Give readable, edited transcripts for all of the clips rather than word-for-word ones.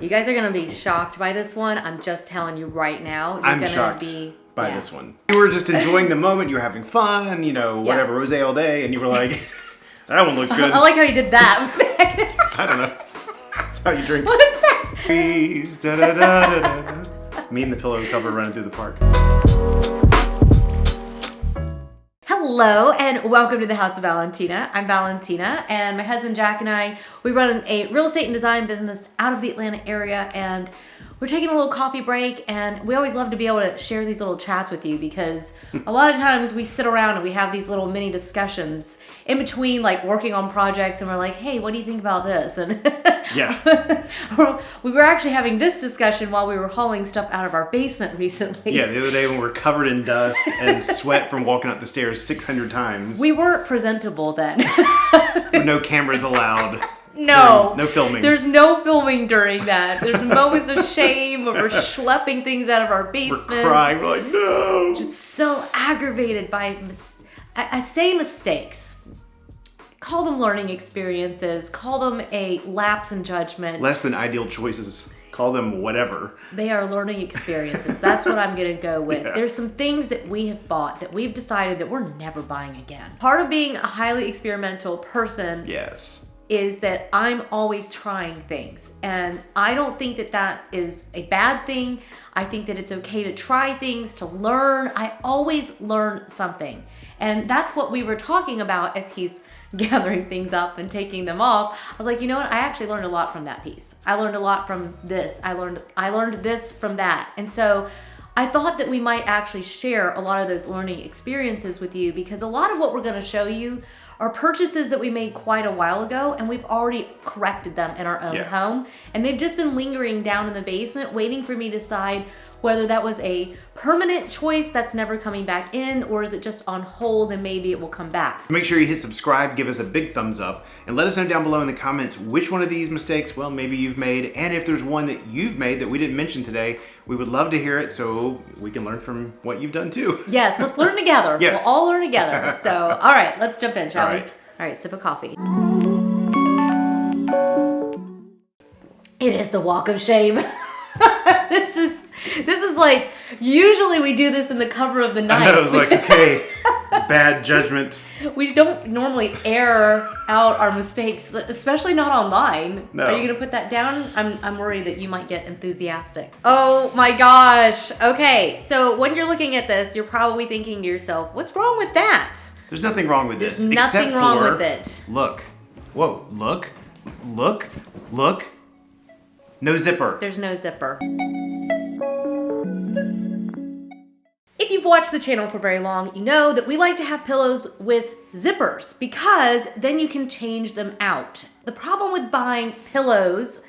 You guys are gonna be shocked by this one. I'm just telling you right now. You're I'm gonna shocked be, by this one. You were just enjoying the moment. You were having fun, you know, whatever, rosé all day, and you were like, that one looks good. I like how you did that. I don't know. That's how you drink. What is that? Please, da da da da da. Me and the pillow cover running through the park. Hello and welcome to the House of Valentina. I'm Valentina and my husband Jack and I, we run a real estate and design business out of the Atlanta area, and we're taking a little coffee break, and we always love to be able to share these little chats with you because a lot of times we sit around and we have these little mini discussions in between, like working on projects, and we're like, hey, what do you think about this? And yeah. We were actually having this discussion while we were hauling stuff out of our basement recently. Yeah, the other day when we were covered in dust and sweat from walking up the stairs 600 times. We weren't presentable then. No cameras allowed. No. No filming. There's no filming during that. There's moments of shame where we're schlepping things out of our basement. We're crying. We're like, no. Just so aggravated by, I say mistakes. Call them learning experiences. Call them a lapse in judgment. Less than ideal choices. Call them whatever. They are learning experiences. That's what I'm going to go with. Yeah. There's some things that we have bought that we've decided that we're never buying again. Part of being a highly experimental person is that I'm always trying things. And I don't think that that is a bad thing. I think that it's okay to try things, to learn. I always learn something. And that's what we were talking about as he's gathering things up and taking them off. I was like, you know what? I actually learned a lot from that piece. I learned a lot from this. I learned this from that. And so I thought that we might actually share a lot of those learning experiences with you, because a lot of what we're going to show you are purchases that we made quite a while ago, and we've already corrected them in our own home. And they've just been lingering down in the basement, waiting for me to decide whether that was a permanent choice that's never coming back in, or is it just on hold and maybe it will come back. Make sure you hit subscribe, give us a big thumbs up, and let us know down below in the comments which one of these mistakes, well, maybe you've made, and if there's one that you've made that we didn't mention today, we would love to hear it so we can learn from what you've done too. Yes, let's learn together. Yes. We'll all learn together. So, all right, let's jump in, shall All we? right. All right, sip of coffee. It is the walk of shame. This is like, usually we do this in the cover of the night. I know, it was like, okay, bad judgment. We don't normally air out our mistakes, especially not online. No. Are you gonna put that down? I'm worried that you might get enthusiastic. Oh my gosh. Okay, so when you're looking at this, you're probably thinking to yourself, what's wrong with that? There's nothing wrong with this. There's nothing wrong with it. Look. Whoa, look. No zipper. There's no zipper. If you've watched the channel for very long, you know that we like to have pillows with zippers because then you can change them out. The problem with buying pillows,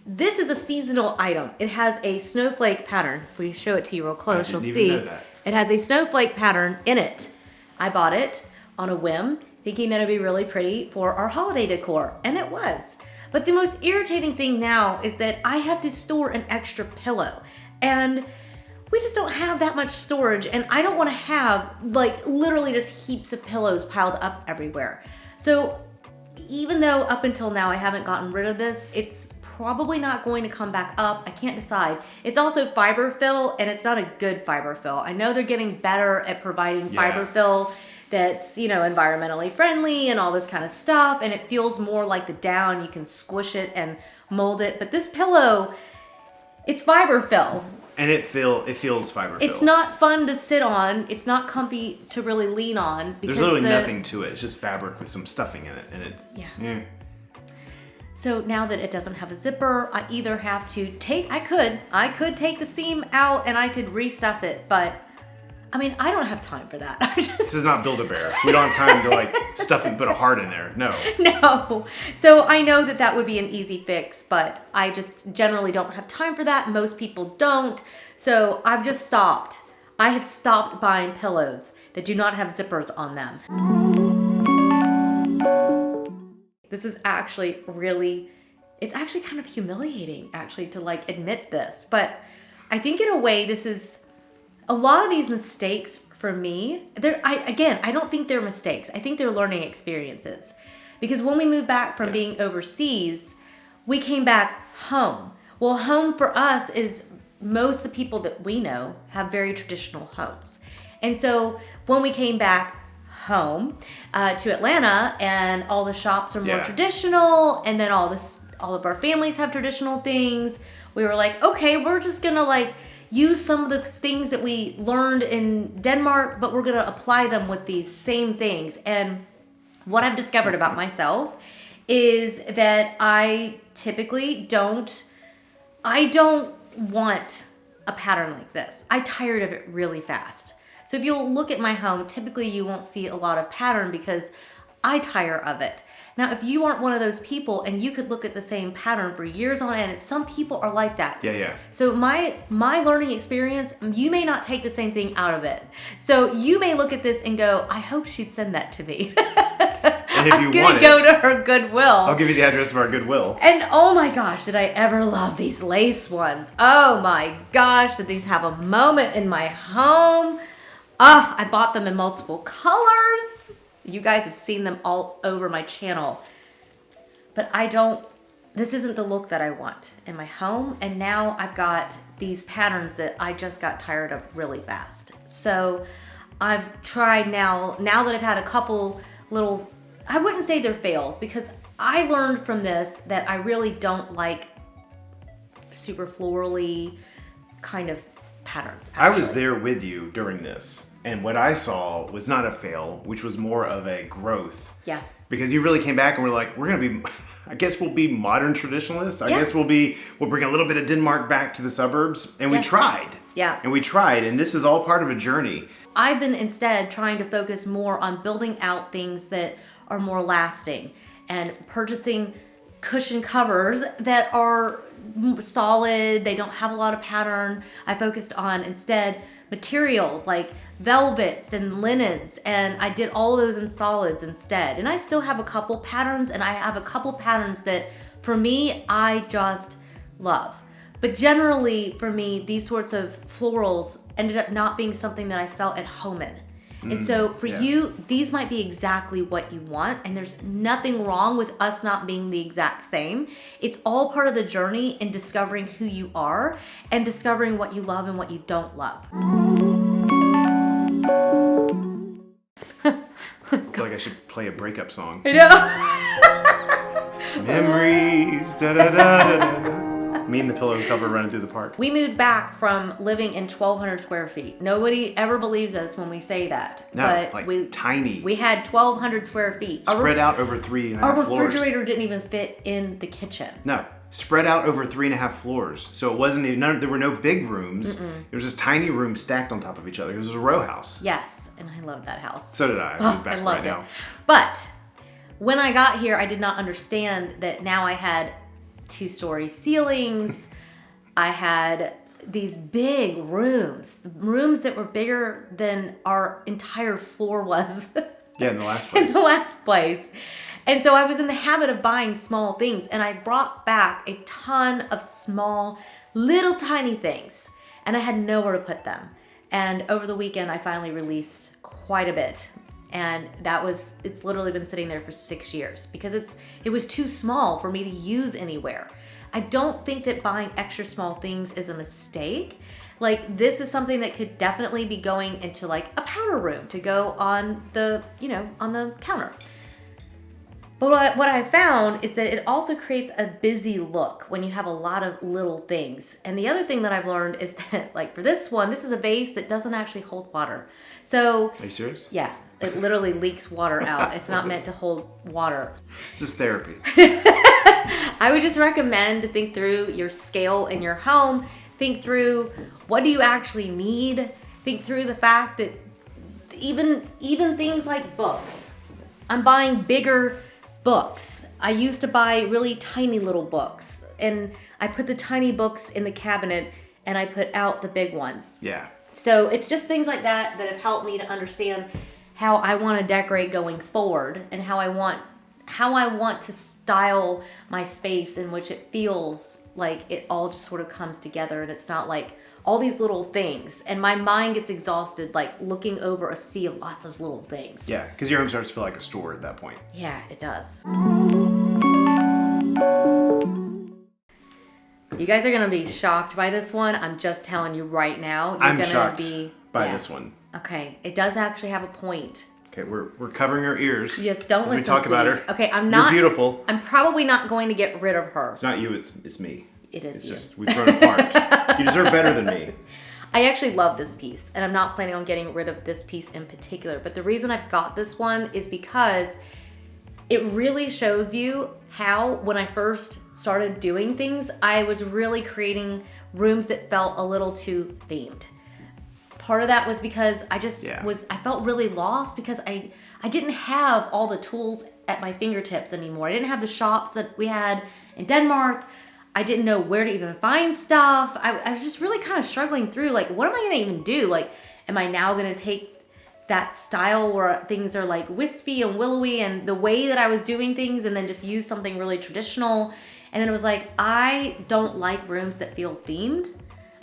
this is a seasonal item. It has a snowflake pattern. If we show it to you real close, you'll see it has a snowflake pattern in it. I bought it on a whim, thinking that it'd be really pretty for our holiday decor, and it was. But the most irritating thing now is that I have to store an extra pillow, and we just don't have that much storage, and I don't want to have like literally just heaps of pillows piled up everywhere. So even though up until now I haven't gotten rid of this, it's probably not going to come back up. I can't decide. It's also fiber fill, and it's not a good fiber fill. I know they're getting better at providing fiber fill that's, you know, environmentally friendly and all this kind of stuff, and it feels more like the down. You can squish it and mold it, but this pillow, it's fiber fill. And it feels fiber fill. It's not fun to sit on. It's not comfy to really lean on. Because there's literally nothing to it. It's just fabric with some stuffing in it, and it. So now that it doesn't have a zipper, I either have to take, I could take the seam out and I could restuff it, but I mean, I don't have time for that. This is not Build-A-Bear. We don't have time to like stuff and put a heart in there. No. No. So I know that that would be an easy fix, but I just generally don't have time for that. Most people don't. So I've just stopped. I have stopped buying pillows that do not have zippers on them. This is actually it's actually kind of humiliating actually to like admit this, but I think in a way this is a lot of these mistakes for me. I don't think they're mistakes. I think they're learning experiences, because when we moved back from being overseas, we came back home. Well, home for us is most of the people that we know have very traditional homes. And so when we came back home to Atlanta and all the shops are more traditional, and then all of our families have traditional things, we were like, okay, we're just gonna like use some of the things that we learned in Denmark, but we're gonna apply them with these same things. And what I've discovered about myself is that I typically don't want a pattern like this. I tired of it really fast. So if you'll look at my home, typically you won't see a lot of pattern because I tire of it. Now, if you aren't one of those people and you could look at the same pattern for years on end, some people are like that. Yeah. So my learning experience, you may not take the same thing out of it. So you may look at this and go, I hope she'd send that to me. And if I'm gonna go to her Goodwill. I'll give you the address of our Goodwill. And oh my gosh, did I ever love these lace ones. Oh my gosh, did these have a moment in my home. I bought them in multiple colors. You guys have seen them all over my channel. But this isn't the look that I want in my home. And now I've got these patterns that I just got tired of really fast. So I've tried now that I've had a couple little, I wouldn't say they're fails, because I learned from this that I really don't like super florally kind of patterns. Actually. I was there with you during this, and what I saw was not a fail, which was more of a growth. Yeah. Because you really came back and were like, we're gonna be, I guess we'll be modern traditionalists. I guess we'll bring a little bit of Denmark back to the suburbs. And we tried. Yeah. And we tried, and this is all part of a journey. I've been instead trying to focus more on building out things that are more lasting and purchasing cushion covers that are solid. They don't have a lot of pattern. I focused on instead materials like velvets and linens, and I did all those in solids instead. And I still have a couple patterns, and I have a couple patterns that for me, I just love. But generally for me, these sorts of florals ended up not being something that I felt at home in. And so for you, these might be exactly what you want, and there's nothing wrong with us not being the exact same. It's all part of the journey in discovering who you are and discovering what you love and what you don't love. I feel like I should play a breakup song. I know. Memories, da-da-da-da-da. Me and the pillow cover running through the park. We moved back from living in 1,200 square feet. Nobody ever believes us when we say that. No, but like tiny. We had 1,200 square feet. Spread out over 3.5 Our floors. refrigerator didn't even fit in the kitchen. No, spread out over 3.5 floors. So it wasn't even, there were no big rooms. There was just tiny rooms stacked on top of each other. It was a row house. Yes, and I love that house. So did I. I moved back I loved right it. now. But when I got here, I did not understand that now I had 2-story ceilings. I had these big rooms that were bigger than our entire floor was. Yeah, in the last place. In the last place. And so I was in the habit of buying small things, and I brought back a ton of small, little tiny things, and I had nowhere to put them. And over the weekend, I finally released quite a bit. And it's literally been sitting there for 6 years because it was too small for me to use anywhere. I don't think that buying extra small things is a mistake. Like, this is something that could definitely be going into like a powder room to go on the, on the counter. But what I found is that it also creates a busy look when you have a lot of little things. And the other thing that I've learned is that, like, for this one, this is a vase that doesn't actually hold water. So, are you serious? Yeah, it literally leaks water out. It's not meant to hold water. This is therapy. I would just recommend to think through your scale in your home. Think through, what do you actually need? Think through the fact that even things like books. I'm buying bigger books. I used to buy really tiny little books, and I put the tiny books in the cabinet and I put out the big ones. Yeah. So it's just things like that that have helped me to understand how I want to decorate going forward, and how I want to style my space in which it feels like it all just sort of comes together, and it's not like all these little things. And my mind gets exhausted like looking over a sea of lots of little things. Yeah, because your home starts to feel like a store at that point. Yeah, it does. You guys are gonna be shocked by this one. I'm just telling you right now. I'm shocked by this one. Okay, it does actually have a point. Okay, we're covering our ears. Yes, don't listen. We talk about her. Okay, I'm not. You're beautiful. I'm probably not going to get rid of her. It's not you. It's me. It is it's you. Just we've grown apart. You deserve better than me. I actually love this piece, and I'm not planning on getting rid of this piece in particular. But the reason I've got this one is because it really shows you how, when I first started doing things, I was really creating rooms that felt a little too themed. Part of that was because I just I felt really lost because I didn't have all the tools at my fingertips anymore. I didn't have the shops that we had in Denmark. I didn't know where to even find stuff. I was just really kind of struggling through, like, what am I gonna even do? Like, am I now gonna take that style where things are like wispy and willowy and the way that I was doing things and then just use something really traditional? And then it was like, I don't like rooms that feel themed.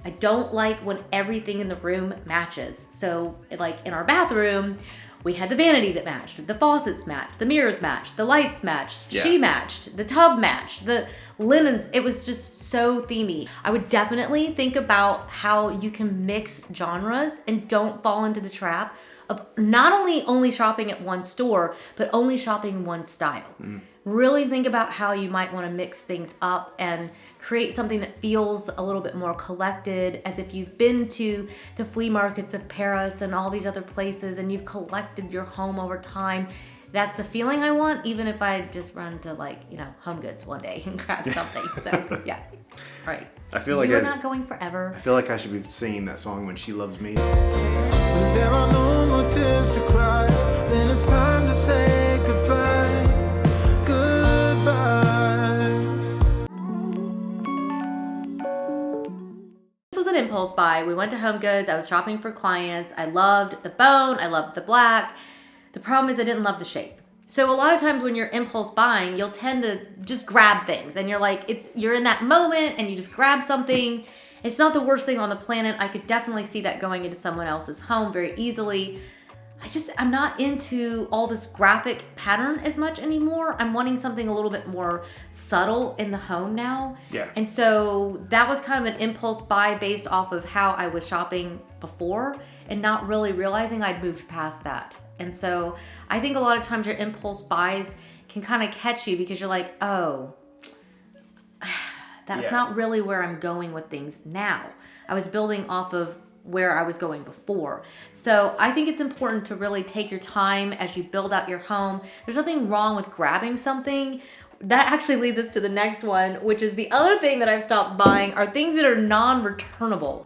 I don't like when everything in the room matches. So like in our bathroom, we had the vanity that matched, the faucets matched, the mirrors matched, the lights matched, she matched, the tub matched, the linens. It was just so themey. I would definitely think about how you can mix genres and don't fall into the trap of not only shopping at one store, but only shopping one style. Really think about how you might want to mix things up and create something that feels a little bit more collected, as if you've been to the flea markets of Paris and all these other places and you've collected your home over time. That's the feeling I want, even if I just run to, like, you know, Home Goods one day and grab something. So yeah, right. I feel like you're not going forever. I feel like I should be singing that song, When She Loves Me. When there are no more tears to cry, then it's time to say goodbye. This was an impulse buy. We went to Home Goods. I was shopping for clients. I loved the bone. I loved the black. The problem is I didn't love the shape. So a lot of times when you're impulse buying, you'll tend to just grab things and you're like, you're in that moment and you just grab something. It's not the worst thing on the planet. I could definitely see that going into someone else's home very easily. I'm not into all this graphic pattern as much anymore. I'm wanting something a little bit more subtle in the home now. Yeah. And so that was kind of an impulse buy based off of how I was shopping before and not really realizing I'd moved past that. And so I think a lot of times your impulse buys can kind of catch you because you're like, oh, that's not really where I'm going with things now. I was building off of where I was going before. So I think it's important to really take your time as you build out your home. There's nothing wrong with grabbing something. That actually leads us to the next one, which is the other thing that I've stopped buying are things that are non-returnable.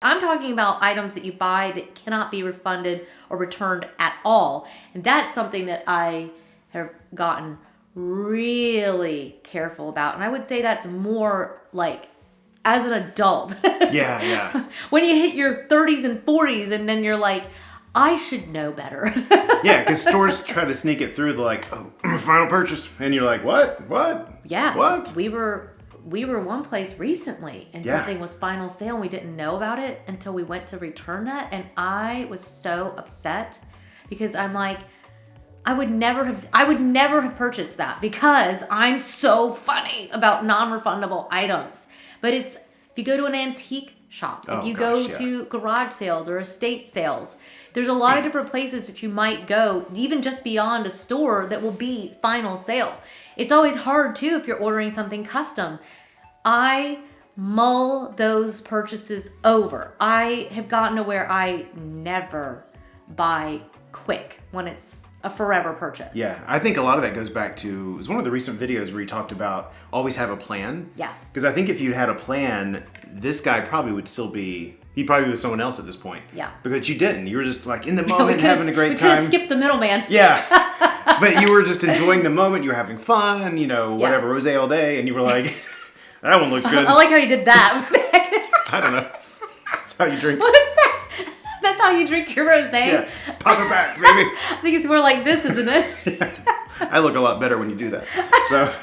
I'm talking about items that you buy that cannot be refunded or returned at all. And that's something that I have gotten really careful about. And I would say that's more like as an adult. Yeah. When you hit your 30s and 40s and then you're like, I should know better. Yeah, because stores try to sneak it through. They're like, oh, final purchase. And you're like, what? Yeah. What? We were one place recently and something was final sale and we didn't know about it until we went to return that. And I was so upset because I'm like, I would never have purchased that because I'm so funny about non-refundable items. But if you go to an antique shop, if you go to garage sales or estate sales, there's a lot of different places that you might go, even just beyond a store, that will be final sale. It's always hard too if you're ordering something custom. I mull those purchases over. I have gotten to where I never buy quick when it's a forever purchase. Yeah, I think a lot of that goes back to, it was one of the recent videos where he talked about always have a plan. Yeah. Because I think if you had a plan, this guy probably would still be, he probably was someone else at this point. Yeah. Because you didn't. You were just like in the moment, having a great time. Skip the middleman. Yeah. But you were just enjoying the moment. You were having fun, whatever, rosé all day. And you were like, that one looks good. I like how you did that. I don't know. That's how you drink. What is that? That's how you drink your rosé? Yeah. Pop it back, baby. I think it's more like this, isn't it? Yeah. I look a lot better when you do that. So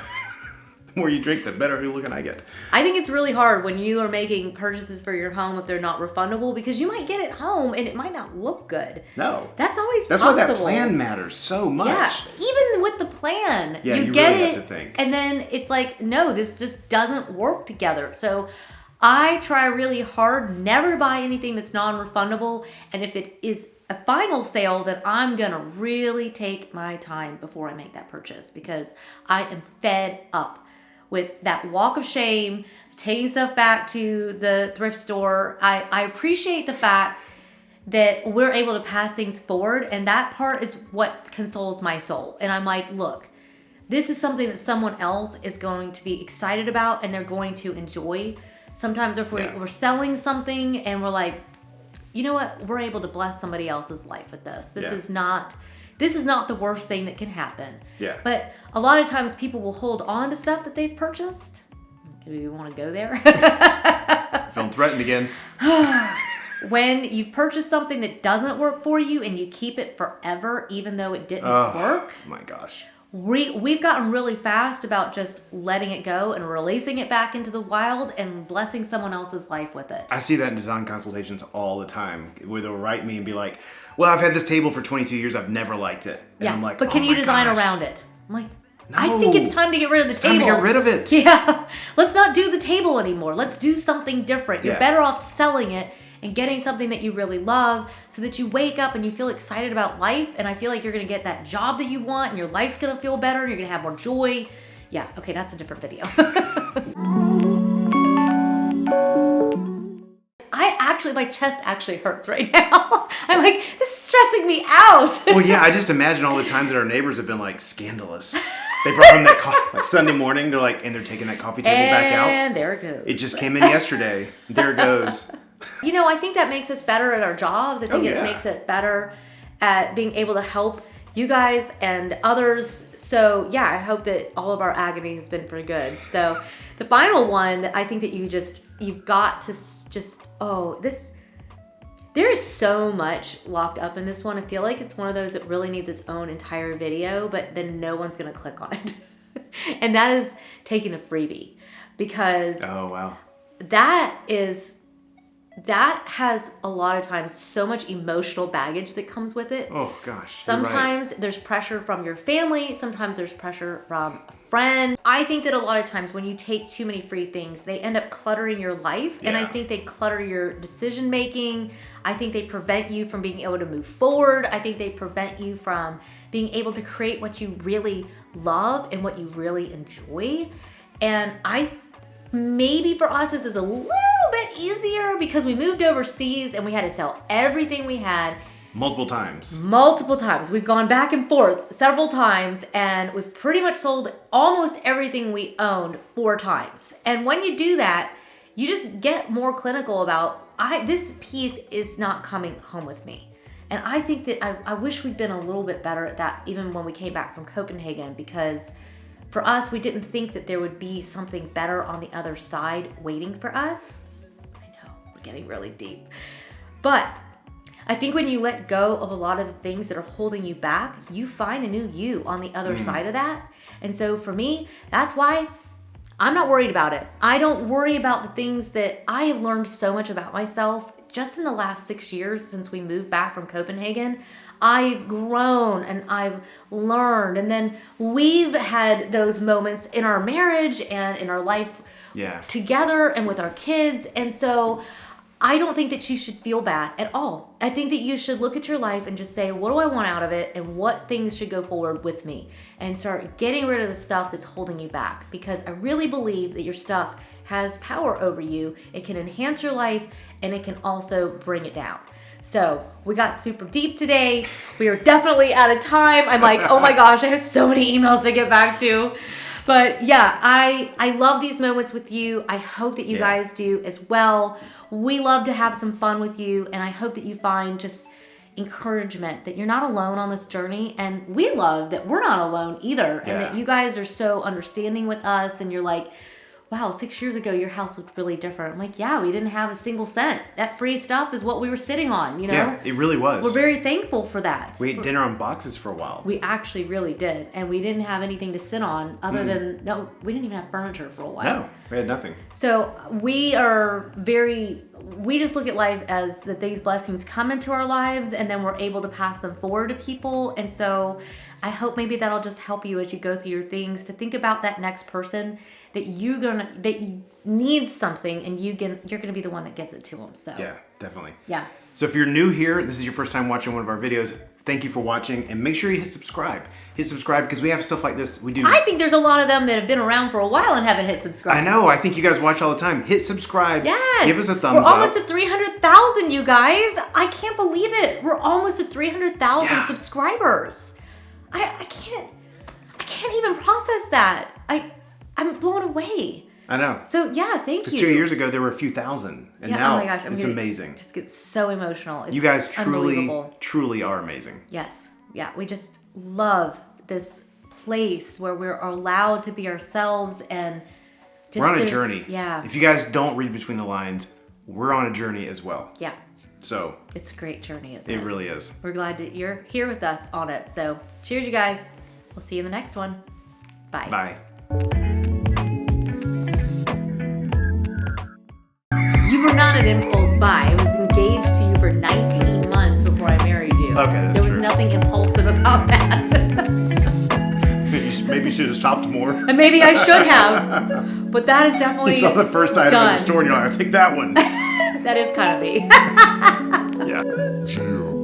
the more you drink, the better looking I get. I think it's really hard when you are making purchases for your home if they're not refundable because you might get it home and it might not look good. No. That's always That's possible. why that plan matters so much. Yeah. Even with the plan, plan. Yeah, you get really it, have to think. and then it's like, no, this just doesn't work together. So I try really hard, never buy anything that's non-refundable. And if it is a final sale, then I'm gonna really take my time before I make that purchase, because I am fed up with that walk of shame, taking stuff back to the thrift store. I appreciate the fact that we're able to pass things forward, and that part is what consoles my soul. And I'm like, look, this is something that someone else is going to be excited about and they're going to enjoy. Sometimes if we're selling something and we're like, you know what, we're able to bless somebody else's life with this. This is not the worst thing that can happen. Yeah. But a lot of times people will hold on to stuff that they've purchased. Do you want to go there? Feeling threatened again. When you've purchased something that doesn't work for you and you keep it forever, even though it didn't work. My gosh. We've gotten really fast about just letting it go and releasing it back into the wild and blessing someone else's life with it. I see that in design consultations all the time, where they'll write me and be like, well, I've had this table for 22 years. I've never liked it. And I'm like, but can you design around it? I'm like, I think it's time to get rid of the table. Time to get rid of it. Yeah. Let's not do the table anymore. Let's do something different. You're better off selling it and getting something that you really love, so that you wake up and you feel excited about life. And I feel like you're going to get that job that you want, and your life's going to feel better, and you're going to have more joy. Yeah, okay, that's a different video. My chest actually hurts right now. I'm like, this is stressing me out. Well, yeah, I just imagine all the times that our neighbors have been like scandalous. They brought them that coffee, like Sunday morning, they're like, and they're taking that coffee table back out. And there it goes. It just came in yesterday. There it goes. You know, I think that makes us better at our jobs. I think it makes it better at being able to help you guys and others. So yeah, I hope that all of our agony has been for good. So the final one that I think that you've got to just, there is so much locked up in this one. I feel like it's one of those that really needs its own entire video, but then no one's going to click on it. And that is taking the freebie, because that has a lot of times so much emotional baggage that comes with it. Oh gosh. Sometimes there's pressure from your family. Sometimes there's pressure from a friend. I think that a lot of times when you take too many free things, they end up cluttering your life. And I think they clutter your decision making. I think they prevent you from being able to move forward. I think they prevent you from being able to create what you really love and what you really enjoy. And maybe for us, this is a little bit easier because we moved overseas and we had to sell everything we had. Multiple times. We've gone back and forth several times, and we've pretty much sold almost everything we owned 4 times. And when you do that, you just get more clinical about, this piece is not coming home with me. And I think that I wish we'd been a little bit better at that even when we came back from Copenhagen, because for us, we didn't think that there would be something better on the other side waiting for us. I know, we're getting really deep. But I think when you let go of a lot of the things that are holding you back, you find a new you on the other side of that. And so for me, that's why I'm not worried about it. I don't worry about the things that I have learned so much about myself just in the last 6 years since we moved back from Copenhagen. I've grown and I've learned, and then we've had those moments in our marriage and in our life together and with our kids. And so I don't think that you should feel bad at all. I think that you should look at your life and just say, what do I want out of it, and what things should go forward with me, and start getting rid of the stuff that's holding you back. Because I really believe that your stuff has power over you. It can enhance your life, and it can also bring it down. So we got super deep today. We are definitely out of time. I'm like, oh my gosh, I have so many emails to get back to. But yeah, I love these moments with you. I hope that you guys do as well. We love to have some fun with you, and I hope that you find just encouragement that you're not alone on this journey. And we love that we're not alone either, and that you guys are so understanding with us, and you're like, wow, 6 years ago, your house looked really different. I'm like, yeah, we didn't have a single cent. That free stuff is what we were sitting on, you know? Yeah, it really was. We're very thankful for that. We ate dinner on boxes for a while. We actually really did. And we didn't have anything to sit on other than, no, we didn't even have furniture for a while. No, we had nothing. So we just look at life as that these blessings come into our lives and then we're able to pass them forward to people. And so I hope maybe that'll just help you as you go through your things to think about that next person that you need something and you're gonna be the one that gives it to them. So Yeah, definitely. yeah. So if you're new here, this is your first time watching one of our videos, thank you for watching, and make sure you hit subscribe. Hit subscribe because we have stuff like this. We do. I think there's a lot of them that have been around for a while and haven't hit subscribe. I know. I think you guys watch all the time. Hit subscribe. Yes. Give us a thumbs We're up. almost at 300,000, you guys. I can't believe it. We're almost at 300,000 Yeah. subscribers. I can't even process that. I'm blown away. I know. So yeah, thank Because you. 2 years ago there were a few thousand, and Yeah, now oh my gosh, it's amazing. Just get so emotional. It's You guys truly, unbelievable. truly are amazing. Yes. Yeah. We just love this place where we're allowed to be ourselves and just We're on a journey. Yeah. If you guys don't read between the lines, we're on a journey as well. Yeah. So It's a great journey, isn't it? it really is. We're glad that you're here with us on it. So cheers, you guys. We'll see you in the next one. Bye. Bye. You were not an impulse buy. I was engaged to you for 19 months before I married you. Okay, that's There was true. nothing impulsive about that. Maybe you should have shopped more. And maybe I should have. But that is definitely You saw the first item done. in the store and you're like, I'll take that one. That is kind of me. Yeah.